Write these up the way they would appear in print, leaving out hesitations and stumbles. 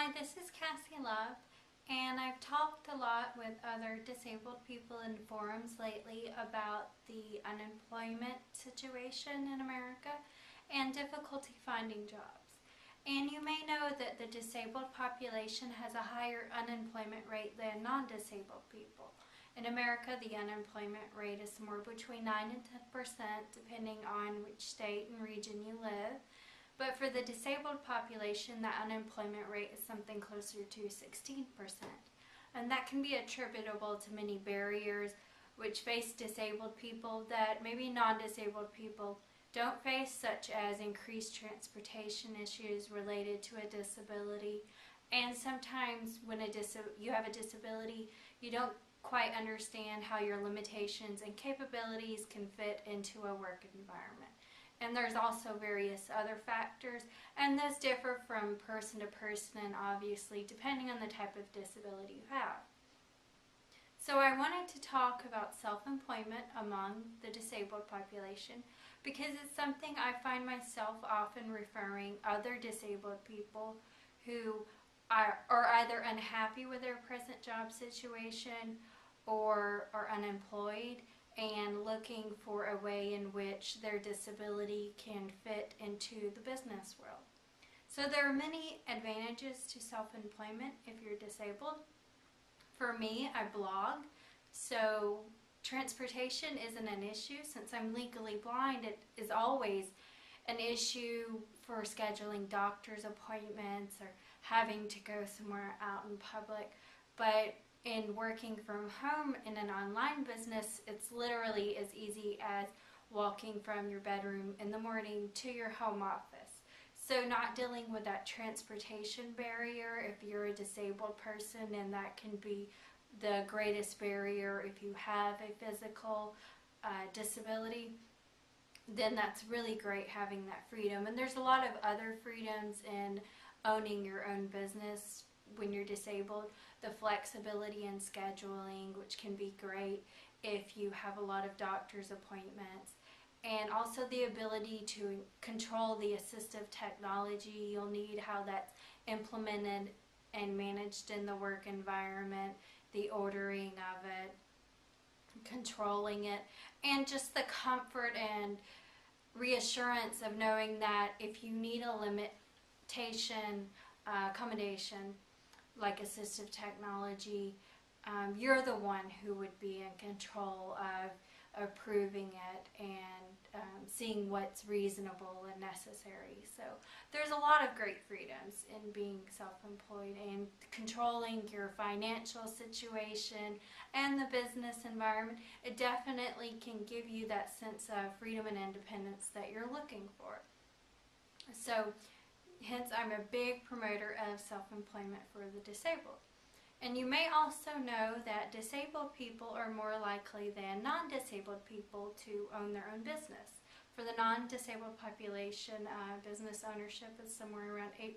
Hi, this is Cassie Love, and I've talked a lot with other disabled people in forums lately about the unemployment situation in America and difficulty finding jobs. And you may know that the disabled population has a higher unemployment rate than non-disabled people. In America, the unemployment rate is somewhere between 9 and 10%, depending on which state and region you live. But for the disabled population, the unemployment rate is something closer to 16%. And that can be attributable to many barriers which face disabled people that maybe non-disabled people don't face, such as increased transportation issues related to a disability. And sometimes when you have a disability, you don't quite understand how your limitations and capabilities can fit into a work environment. And there's also various other factors, and those differ from person to person and obviously depending on the type of disability you have. So I wanted to talk about self-employment among the disabled population because it's something I find myself often referring other disabled people who are either unhappy with their present job situation or are unemployed and looking for a way in which their disability can fit into the business world. So there are many advantages to self-employment if you're disabled. For me, I blog, so transportation isn't an issue. Since I'm legally blind, it is always an issue for scheduling doctor's appointments or having to go somewhere out in public. But in working from home in an online business, it's literally as easy as walking from your bedroom in the morning to your home office. So not dealing with that transportation barrier if you're a disabled person, and that can be the greatest barrier if you have a physical disability, then that's really great having that freedom. And there's a lot of other freedoms in owning your own business when you're disabled. The flexibility in scheduling, which can be great if you have a lot of doctor's appointments, and also the ability to control the assistive technology you'll need, how that's implemented and managed in the work environment, the ordering of it, controlling it, and just the comfort and reassurance of knowing that if you need a limitation accommodation like assistive technology, you're the one who would be in control of approving it and seeing what's reasonable and necessary. So there's a lot of great freedoms in being self-employed and controlling your financial situation and the business environment. It definitely can give you that sense of freedom and independence that you're looking for. So hence, I'm a big promoter of self-employment for the disabled. And you may also know that disabled people are more likely than non-disabled people to own their own business. For the non-disabled population, business ownership is somewhere around 8%,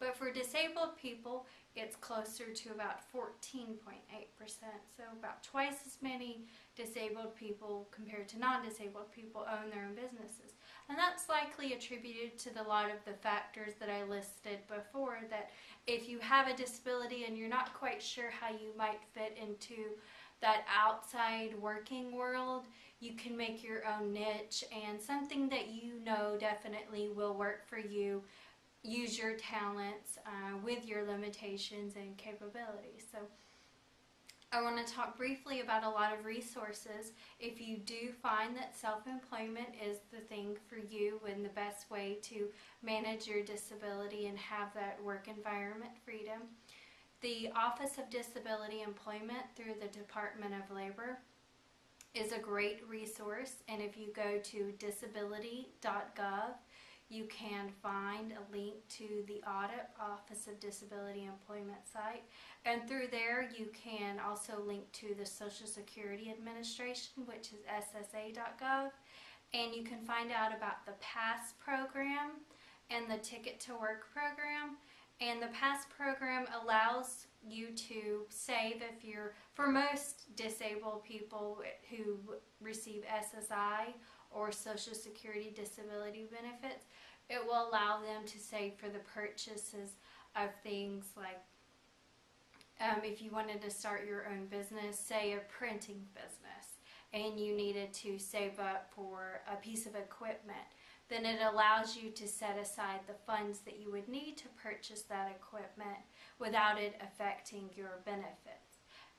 but for disabled people, it's closer to about 14.8%, so about twice as many disabled people compared to non-disabled people own their own businesses. And that's likely attributed to a lot of the factors that I listed before, that if you have a disability and you're not quite sure how you might fit into that outside working world, you can make your own niche and something that you know definitely will work for you. Use your talents with your limitations and capabilities. So I want to talk briefly about a lot of resources if you do find that self-employment is the thing for you and the best way to manage your disability and have that work environment freedom. The Office of Disability Employment through the Department of Labor is a great resource, and if you go to disability.gov, you can find a link to the Audit Office of Disability Employment site, and through there you can also link to the Social Security Administration, which is ssa.gov, and you can find out about the PASS program and the Ticket to Work program. And the PASS program allows you to save if you're, for most disabled people who receive SSI or Social Security disability benefits, it will allow them to save for the purchases of things like if you wanted to start your own business, say a printing business, and you needed to save up for a piece of equipment, then it allows you to set aside the funds that you would need to purchase that equipment without it affecting your benefits.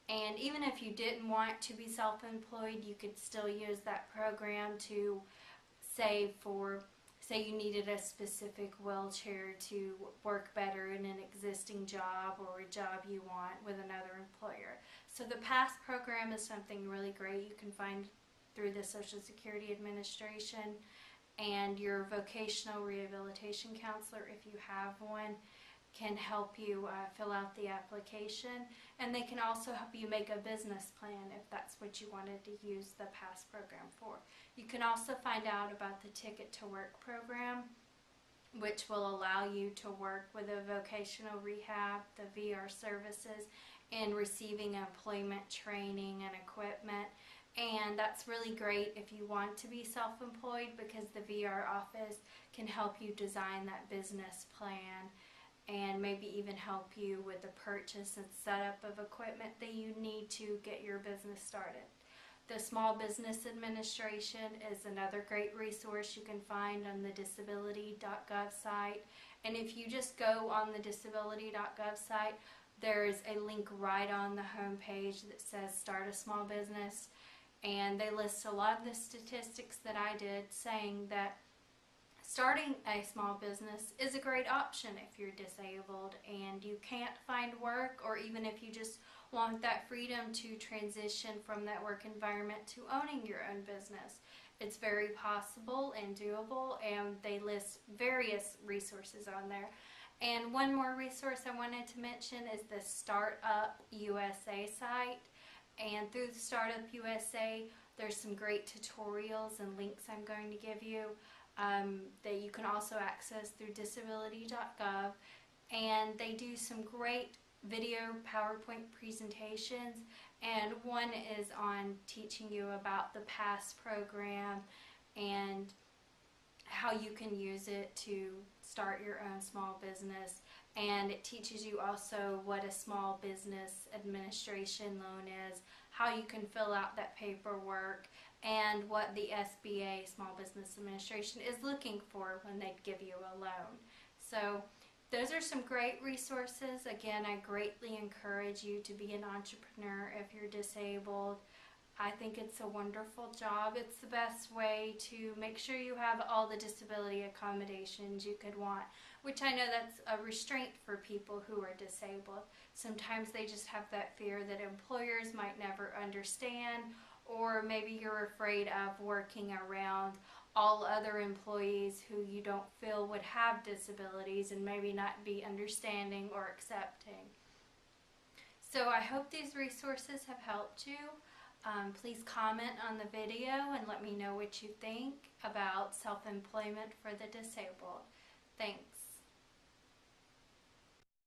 And even if you didn't want to be self-employed, you could still use that program to save for, say you needed a specific wheelchair to work better in an existing job or a job you want with another employer. So the PASS program is something really great you can find through the Social Security Administration, and your vocational rehabilitation counselor, if you have one, can help you fill out the application, and they can also help you make a business plan if that's what you wanted to use the PASS program for. You can also find out about the Ticket to Work program, which will allow you to work with a vocational rehab, the VR services, and receiving employment training and equipment. And that's really great if you want to be self-employed, because the VR office can help you design that business plan and maybe even help you with the purchase and setup of equipment that you need to get your business started. The Small Business Administration is another great resource you can find on the disability.gov site. And if you just go on the disability.gov site, there's a link right on the home page that says Start a Small Business. And they list a lot of the statistics that I did, saying that starting a small business is a great option if you're disabled and you can't find work, or even if you just want that freedom to transition from that work environment to owning your own business. It's very possible and doable, and they list various resources on there. And one more resource I wanted to mention is the Startup USA site. And through the Startup USA, there's some great tutorials and links I'm going to give you that you can also access through disability.gov. And they do some great video PowerPoint presentations. And one is on teaching you about the PASS program and how you can use it to start your own small business. And it teaches you also what a small business administration loan is, how you can fill out that paperwork, and what the SBA, Small Business Administration, is looking for when they give you a loan. So those are some great resources. Again, I greatly encourage you to be an entrepreneur if you're disabled. I think it's a wonderful job. It's the best way to make sure you have all the disability accommodations you could want, which I know that's a restraint for people who are disabled. Sometimes they just have that fear that employers might never understand, or maybe you're afraid of working around all other employees who you don't feel would have disabilities and maybe not be understanding or accepting. So I hope these resources have helped you. Please comment on the video and let me know what you think about self-employment for the disabled. Thanks.